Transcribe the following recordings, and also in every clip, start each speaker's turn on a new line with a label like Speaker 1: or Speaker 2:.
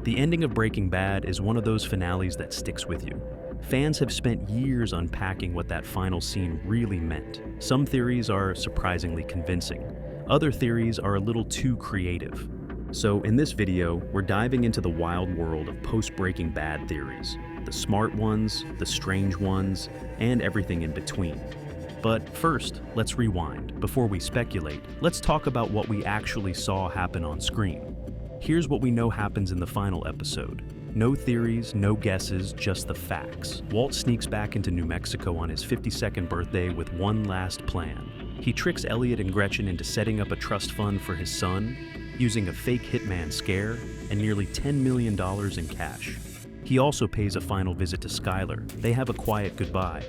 Speaker 1: The ending of Breaking Bad is one of those finales that sticks with you. Fans have spent years unpacking what that final scene really meant. Some theories are surprisingly convincing. Other theories are a little too creative. So in this video, we're diving into the wild world of post-Breaking Bad theories. The smart ones, the strange ones, and everything in between. But first, let's rewind. Before we speculate, let's talk about what we actually saw happen on screen. Here's what we know happens in the final episode. No theories, no guesses, just the facts. Walt sneaks back into New Mexico on his 52nd birthday with one last plan. He tricks Elliot and Gretchen into setting up a trust fund for his son, using a fake hitman scare, and nearly $10 million in cash. He also pays a final visit to Skyler. They have a quiet goodbye.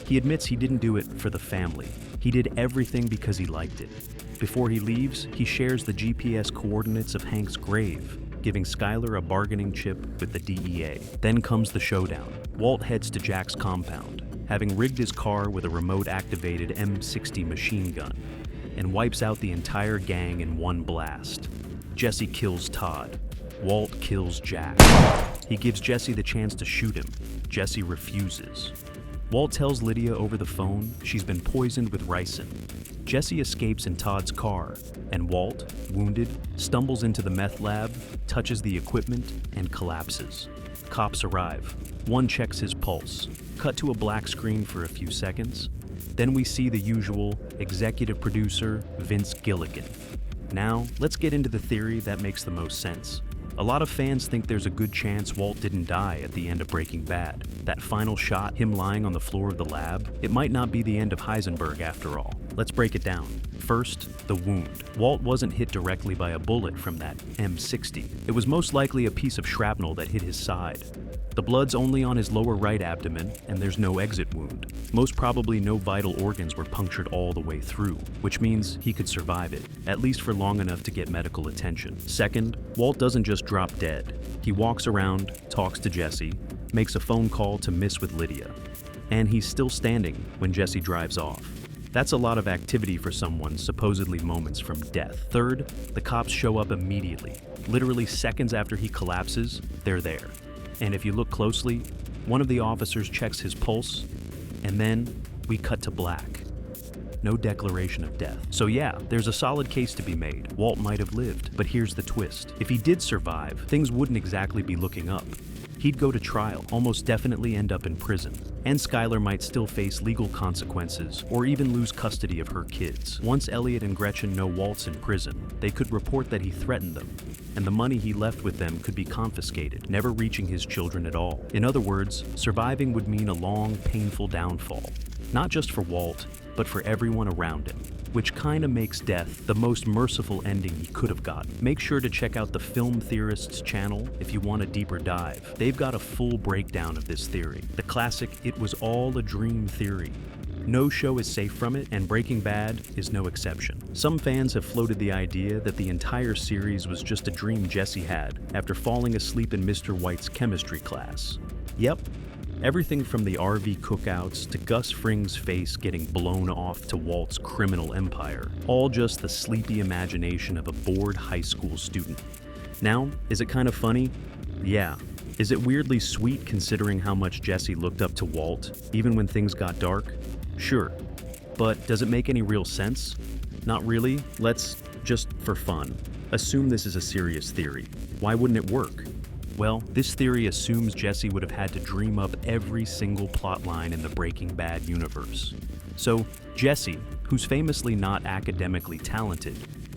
Speaker 1: He admits he didn't do it for the family. He did everything because he liked it. Before he leaves, he shares the GPS coordinates of Hank's grave, giving Skyler a bargaining chip with the DEA. Then comes the showdown. Walt heads to Jack's compound, having rigged his car with a remote-activated M60 machine gun, and wipes out the entire gang in one blast. Jesse kills Todd. Walt kills Jack. He gives Jesse the chance to shoot him. Jesse refuses. Walt tells Lydia over the phone she's been poisoned with ricin. Jesse escapes in Todd's car, and Walt, wounded, stumbles into the meth lab, touches the equipment, and collapses. Cops arrive. One checks his pulse. Cut to a black screen for a few seconds. Then we see the usual executive producer, Vince Gilligan. Now, let's get into the theory that makes the most sense. A lot of fans think there's a good chance Walt didn't die at the end of Breaking Bad. That final shot, him lying on the floor of the lab, it might not be the end of Heisenberg after all. Let's break it down. First, the wound. Walt wasn't hit directly by a bullet from that M60. It was most likely a piece of shrapnel that hit his side. The blood's only on his lower right abdomen, and there's no exit wound. Most probably no vital organs were punctured all the way through, which means he could survive it, at least for long enough to get medical attention. Second, Walt doesn't just drop dead. He walks around, talks to Jesse, makes a phone call to Miss with Lydia, and he's still standing when Jesse drives off. That's a lot of activity for someone supposedly moments from death. Third, the cops show up immediately. Literally seconds after he collapses, they're there. And if you look closely, one of the officers checks his pulse, and then we cut to black. No declaration of death. So yeah, there's a solid case to be made. Walt might have lived, but here's the twist. If he did survive, things wouldn't exactly be looking up. He'd go to trial, almost definitely end up in prison. And Skyler might still face legal consequences, or even lose custody of her kids. Once Elliot and Gretchen know Walt's in prison, they could report that he threatened them, and the money he left with them could be confiscated, never reaching his children at all. In other words, surviving would mean a long, painful downfall. Not just for Walt, but for everyone around him. Which kinda makes death the most merciful ending he could have gotten. Make sure to check out the Film Theorists channel if you want a deeper dive. They've got a full breakdown of this theory. The classic, it was all a dream theory. No show is safe from it, and Breaking Bad is no exception. Some fans have floated the idea that the entire series was just a dream Jesse had after falling asleep in Mr. White's chemistry class. Yep. Everything from the RV cookouts to Gus Fring's face getting blown off to Walt's criminal empire, all just the sleepy imagination of a bored high school student. Now, is it kind of funny? Yeah. Is it weirdly sweet considering how much Jesse looked up to Walt, even when things got dark? Sure. But does it make any real sense? Not really. Let's, just for fun, assume this is a serious theory. Why wouldn't it work? Well, this theory assumes Jesse would have had to dream up every single plotline in the Breaking Bad universe. So, Jesse, who's famously not academically talented,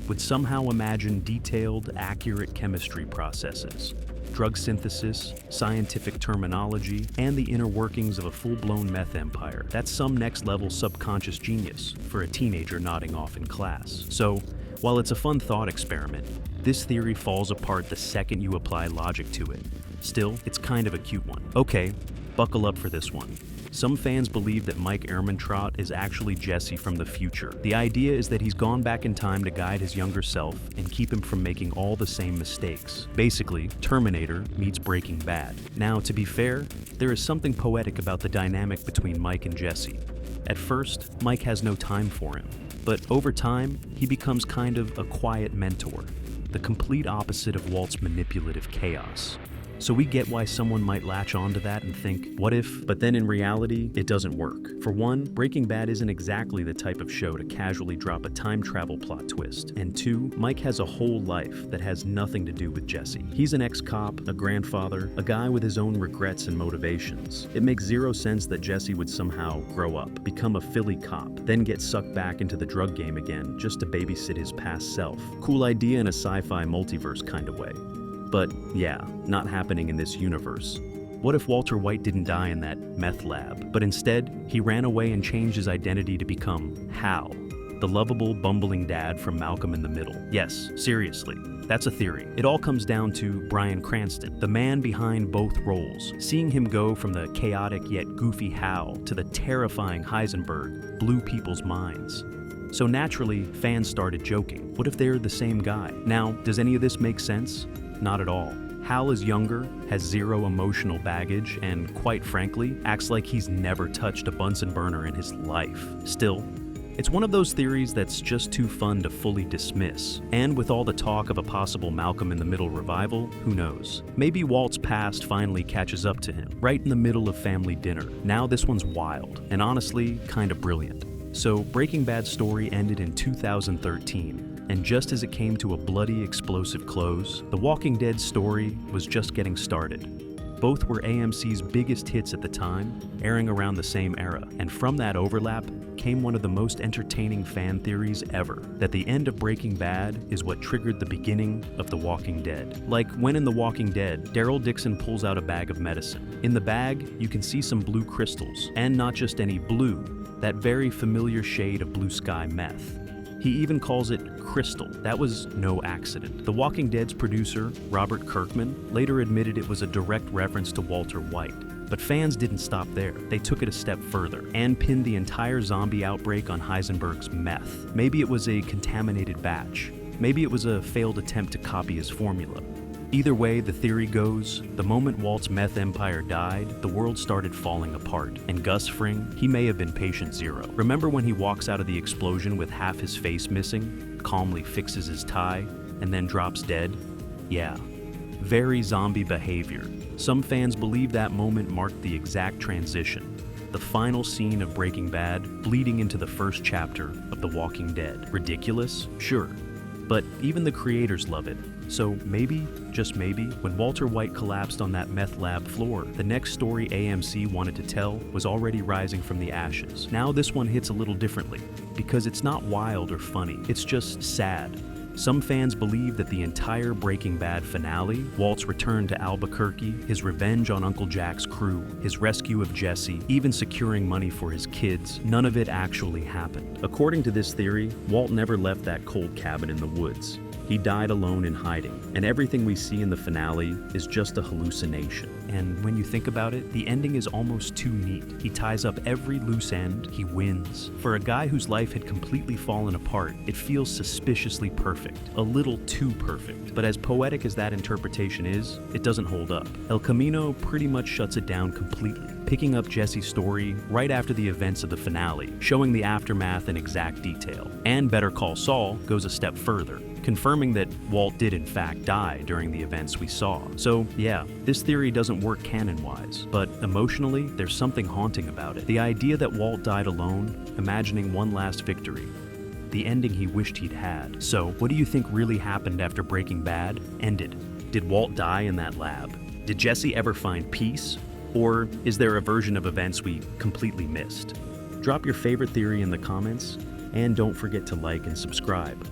Speaker 1: would somehow imagine detailed, accurate chemistry processes, drug synthesis, scientific terminology, and the inner workings of a full-blown meth empire. That's some next-level subconscious genius for a teenager nodding off in class. So, while it's a fun thought experiment, this theory falls apart the second you apply logic to it. Still, it's kind of a cute one. Okay, buckle up for this one. Some fans believe that Mike Ehrmantraut is actually Jesse from the future. The idea is that he's gone back in time to guide his younger self and keep him from making all the same mistakes. Basically, Terminator meets Breaking Bad. Now, to be fair, there is something poetic about the dynamic between Mike and Jesse. At first, Mike has no time for him, but over time, he becomes kind of a quiet mentor, the complete opposite of Walt's manipulative chaos. So we get why someone might latch onto that and think, what if? But then in reality, it doesn't work. For one, Breaking Bad isn't exactly the type of show to casually drop a time travel plot twist. And two, Mike has a whole life that has nothing to do with Jesse. He's an ex-cop, a grandfather, a guy with his own regrets and motivations. It makes zero sense that Jesse would somehow grow up, become a Philly cop, then get sucked back into the drug game again just to babysit his past self. Cool idea in a sci-fi multiverse kind of way. But yeah, not happening in this universe. What if Walter White didn't die in that meth lab, but instead, he ran away and changed his identity to become Hal, the lovable, bumbling dad from Malcolm in the Middle? Yes, seriously, that's a theory. It all comes down to Bryan Cranston, the man behind both roles. Seeing him go from the chaotic yet goofy Hal to the terrifying Heisenberg blew people's minds. So naturally, fans started joking. What if they're the same guy? Now, does any of this make sense? Not at all. Hal is younger, has zero emotional baggage, and quite frankly, acts like he's never touched a Bunsen burner in his life. Still, it's one of those theories that's just too fun to fully dismiss. And with all the talk of a possible Malcolm in the Middle revival, who knows? Maybe Walt's past finally catches up to him, right in the middle of family dinner. Now this one's wild, and honestly, kind of brilliant. So Breaking Bad's story ended in 2013. And just as it came to a bloody, explosive close, The Walking Dead story was just getting started. Both were AMC's biggest hits at the time, airing around the same era. And from that overlap came one of the most entertaining fan theories ever, that the end of Breaking Bad is what triggered the beginning of The Walking Dead. Like when in The Walking Dead, Daryl Dixon pulls out a bag of medicine. In the bag, you can see some blue crystals, and not just any blue, that very familiar shade of blue sky meth. He even calls it crystal. That was no accident. The Walking Dead's producer, Robert Kirkman, later admitted it was a direct reference to Walter White. But fans didn't stop there. They took it a step further and pinned the entire zombie outbreak on Heisenberg's meth. Maybe it was a contaminated batch. Maybe it was a failed attempt to copy his formula. Either way, the theory goes, the moment Walt's meth empire died, the world started falling apart. And Gus Fring, he may have been patient zero. Remember when he walks out of the explosion with half his face missing, calmly fixes his tie, and then drops dead? Yeah. Very zombie behavior. Some fans believe that moment marked the exact transition. The final scene of Breaking Bad, bleeding into the first chapter of The Walking Dead. Ridiculous? Sure. But even the creators love it. So maybe, just maybe, when Walter White collapsed on that meth lab floor, the next story AMC wanted to tell was already rising from the ashes. Now this one hits a little differently, because it's not wild or funny, it's just sad. Some fans believe that the entire Breaking Bad finale, Walt's return to Albuquerque, his revenge on Uncle Jack's crew, his rescue of Jesse, even securing money for his kids, none of it actually happened. According to this theory, Walt never left that cold cabin in the woods. He died alone in hiding, and everything we see in the finale is just a hallucination. And when you think about it, the ending is almost too neat. He ties up every loose end, he wins. For a guy whose life had completely fallen apart, it feels suspiciously perfect, a little too perfect. But as poetic as that interpretation is, it doesn't hold up. El Camino pretty much shuts it down completely, picking up Jesse's story right after the events of the finale, showing the aftermath in exact detail. And Better Call Saul goes a step further, confirming that Walt did in fact die during the events we saw. So yeah, this theory doesn't work canon-wise, but emotionally, there's something haunting about it. The idea that Walt died alone, imagining one last victory. The ending he wished he'd had. So what do you think really happened after Breaking Bad ended? Did Walt die in that lab? Did Jesse ever find peace? Or is there a version of events we completely missed? Drop your favorite theory in the comments, and don't forget to like and subscribe.